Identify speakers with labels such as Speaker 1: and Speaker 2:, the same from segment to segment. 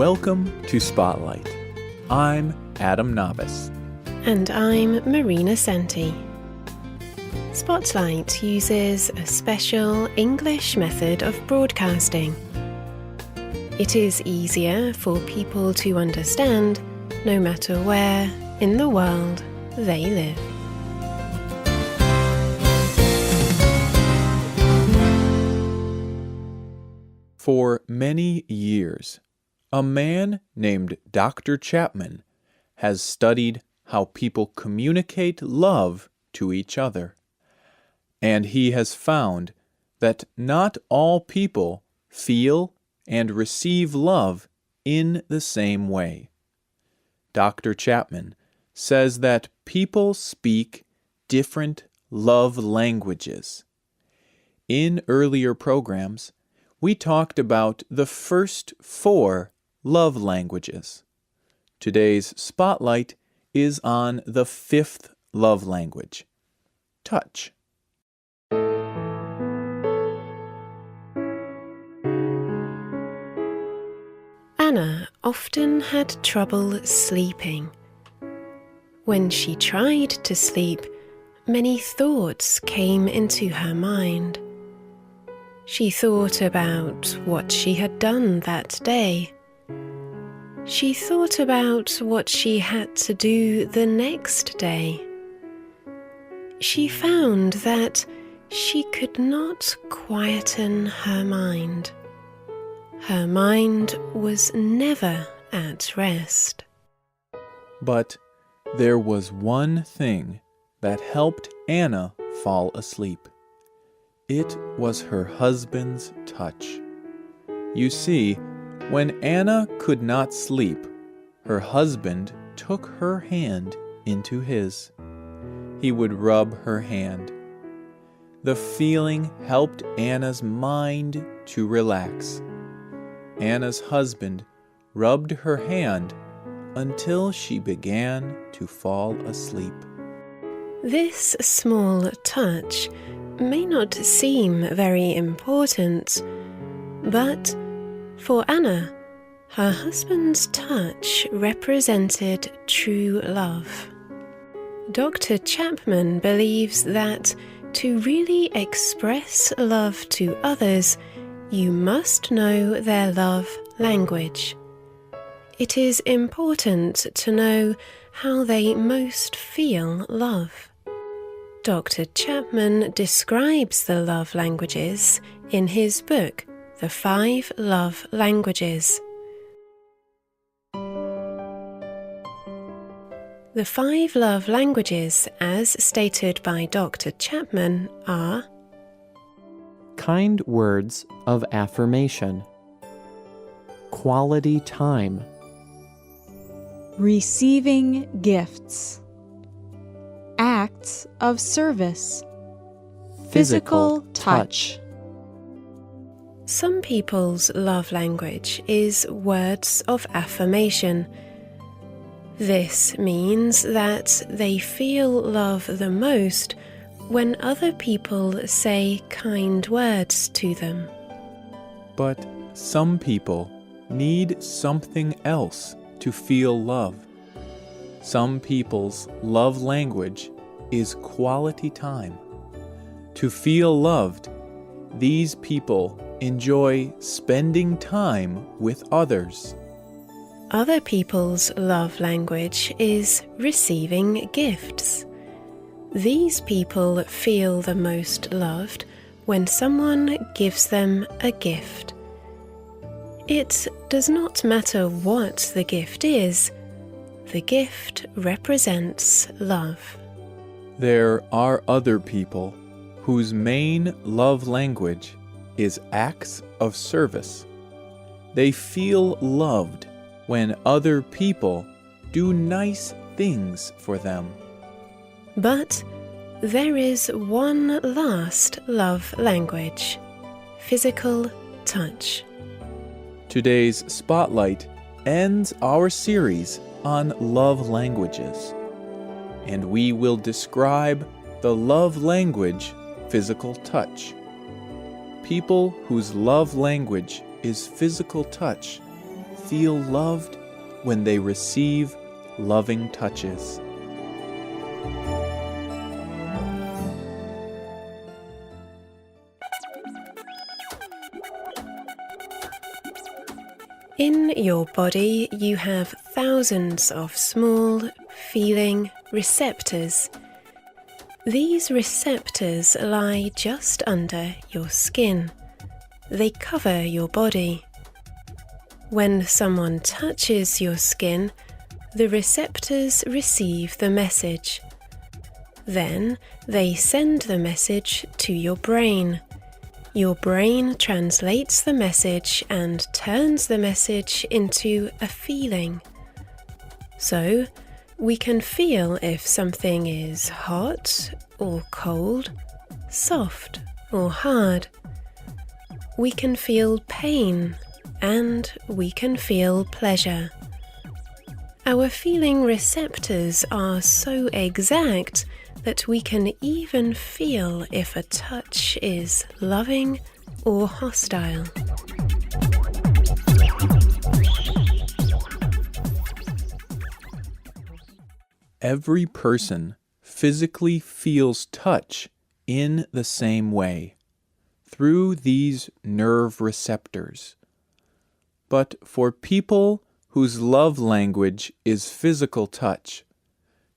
Speaker 1: Welcome to Spotlight. I'm Adam Novice.
Speaker 2: And I'm Marina Senti. Spotlight uses a special English method of broadcasting. It is easier for people to understand no matter where in the world they live.
Speaker 1: For many years, a man named Dr. Chapman has studied how people communicate love to each other. And he has found that not all people feel and receive love in the same way. Dr. Chapman says that people speak different love languages. In earlier programs, we talked about the first 4 love languages. Today's spotlight is on the 5th love language, touch.
Speaker 2: Anna often had trouble sleeping. When she tried to sleep, many thoughts came into her mind. She thought about what she had done that day. She thought about what she had to do the next day. She found that she could not quieten her mind. Her mind was never at rest.
Speaker 1: But there was one thing that helped Anna fall asleep. It was her husband's touch. You see, when Anna could not sleep, her husband took her hand into his. He would rub her hand. The feeling helped Anna's mind to relax. Anna's husband rubbed her hand until she began to fall asleep.
Speaker 2: This small touch may not seem very important, but for Anna, her husband's touch represented true love. Dr. Chapman believes that to really express love to others, you must know their love language. It is important to know how they most feel love. Dr. Chapman describes the love languages in his book, The 5 Love Languages. The 5 love languages, as stated by Dr. Chapman, are
Speaker 3: kind words of affirmation, quality time,
Speaker 4: receiving gifts, acts of service, physical touch.
Speaker 2: Some people's love language is words of affirmation. This means that they feel love the most when other people say kind words to them.
Speaker 1: But some people need something else to feel love. Some people's love language is quality time. To feel loved, these people enjoy spending time with others.
Speaker 2: Other people's love language is receiving gifts. These people feel the most loved when someone gives them a gift. It does not matter what the gift is. The gift represents love.
Speaker 1: There are other people whose main love language is acts of service. They feel loved when other people do nice things for them.
Speaker 2: But there is one last love language: physical touch.
Speaker 1: Today's Spotlight ends our series on love languages, and we will describe the love language physical touch. People whose love language is physical touch feel loved when they receive loving touches.
Speaker 2: In your body, you have thousands of small, feeling receptors. These receptors lie just under your skin. They cover your body. When someone touches your skin, the receptors receive the message. Then they send the message to your brain. Your brain translates the message and turns the message into a feeling. So, we can feel if something is hot or cold, soft or hard. We can feel pain and we can feel pleasure. Our feeling receptors are so exact that we can even feel if a touch is loving or hostile.
Speaker 1: Every person physically feels touch in the same way, through these nerve receptors. But for people whose love language is physical touch,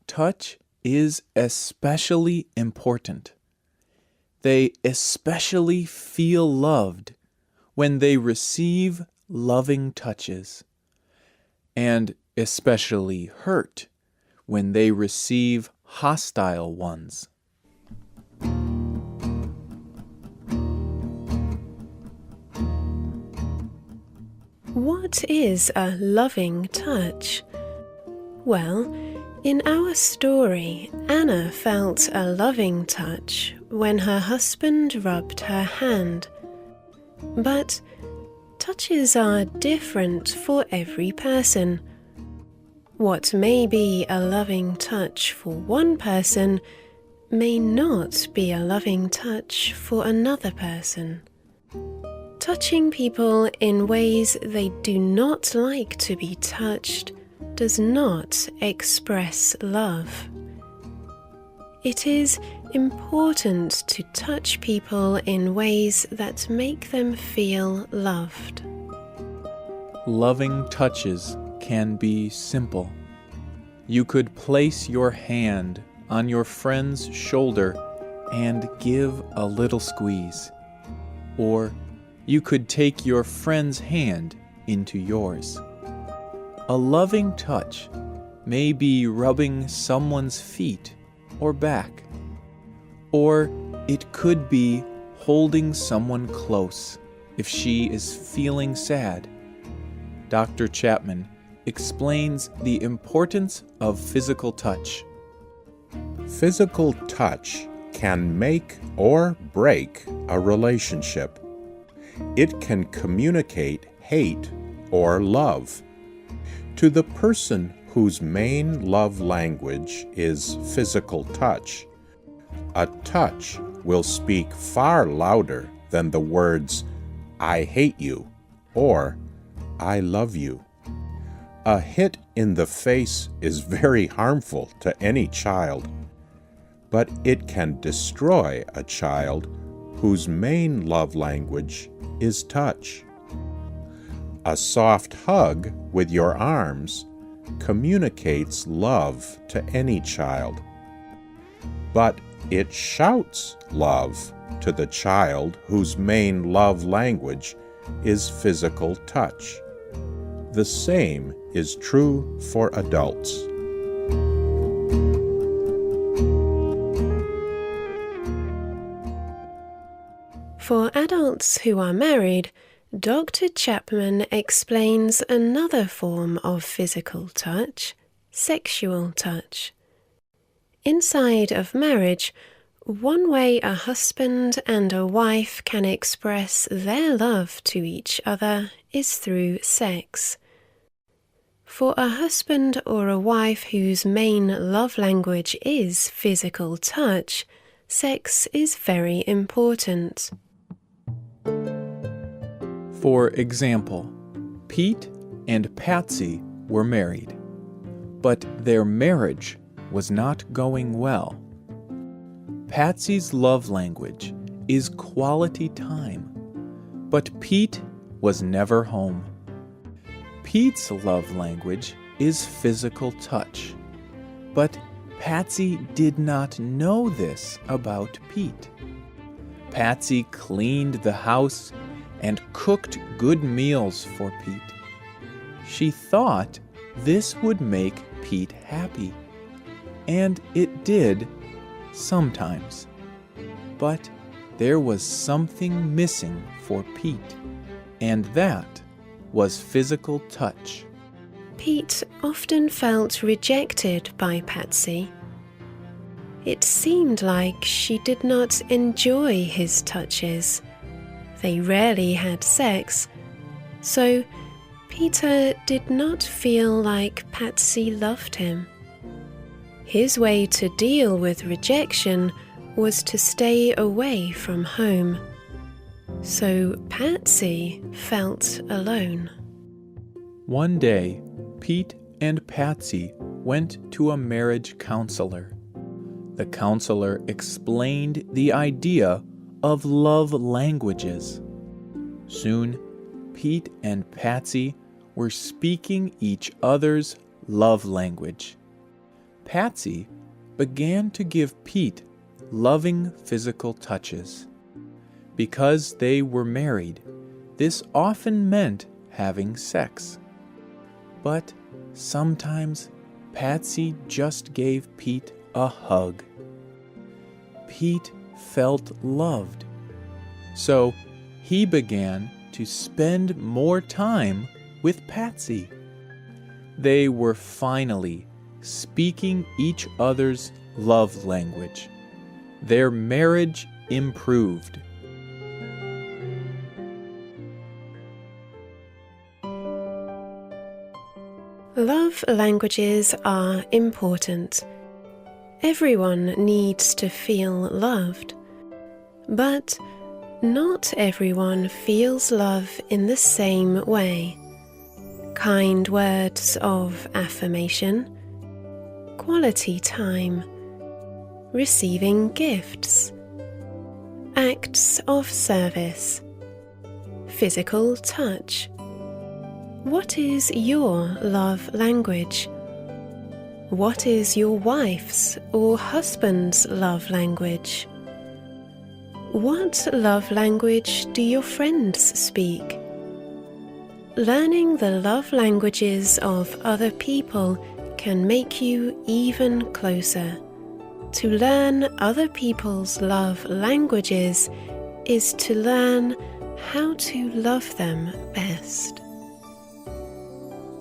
Speaker 1: touch is especially important. They especially feel loved when they receive loving touches, and especially hurt when they receive hostile ones.
Speaker 2: What is a loving touch? Well, in our story, Anna felt a loving touch when her husband rubbed her hand. But touches are different for every person. What may be a loving touch for one person may not be a loving touch for another person. Touching people in ways they do not like to be touched does not express love. It is important to touch people in ways that make them feel loved.
Speaker 1: Loving touches can be simple. You could place your hand on your friend's shoulder and give a little squeeze. Or you could take your friend's hand into yours. A loving touch may be rubbing someone's feet or back. Or it could be holding someone close if she is feeling sad. Dr. Chapman explains the importance of physical touch.
Speaker 5: Physical touch can make or break a relationship. It can communicate hate or love. To the person whose main love language is physical touch, a touch will speak far louder than the words, "I hate you," or "I love you." A hit in the face is very harmful to any child, but it can destroy a child whose main love language is touch. A soft hug with your arms communicates love to any child, but it shouts love to the child whose main love language is physical touch. The same is true for adults.
Speaker 2: For adults who are married, Dr. Chapman explains another form of physical touch, sexual touch. Inside of marriage, one way a husband and a wife can express their love to each other is through sex. For a husband or a wife whose main love language is physical touch, sex is very important.
Speaker 1: For example, Pete and Patsy were married, but their marriage was not going well. Patsy's love language is quality time, but Pete was never home. Pete's love language is physical touch, but Patsy did not know this about Pete. Patsy cleaned the house and cooked good meals for Pete. She thought this would make Pete happy, and it did sometimes. But there was something missing for Pete, and that was physical touch.
Speaker 2: Pete often felt rejected by Patsy. It seemed like she did not enjoy his touches. They rarely had sex, so Peter did not feel like Patsy loved him. His way to deal with rejection was to stay away from home. So Patsy felt alone.
Speaker 1: One day, Pete and Patsy went to a marriage counselor. The counselor explained the idea of love languages. Soon, Pete and Patsy were speaking each other's love language. Patsy began to give Pete loving physical touches. Because they were married, this often meant having sex. But sometimes Patsy just gave Pete a hug. Pete felt loved, so he began to spend more time with Patsy. They were finally speaking each other's love language. Their marriage improved.
Speaker 2: Love languages are important. Everyone needs to feel loved. But not everyone feels love in the same way. Kind words of affirmation, quality time, receiving gifts, acts of service, physical touch. What is your love language? What is your wife's or husband's love language? What love language do your friends speak? Learning the love languages of other people can make you even closer. To learn other people's love languages is to learn how to love them best.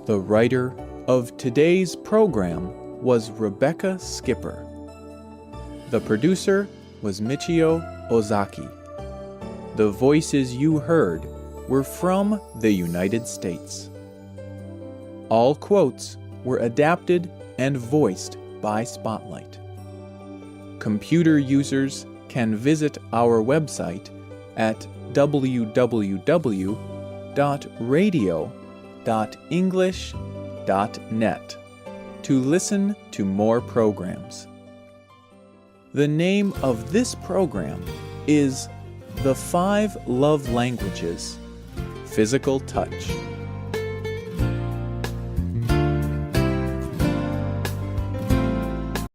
Speaker 1: The writer of today's program was Rebecca Skipper. The producer was Michio Ozaki. The voices you heard were from the United States. All quotes were adapted and voiced by Spotlight. Computer users can visit our website at www.radio.english.net to listen to more programs. The name of this program is The 5 Love Languages, Physical Touch.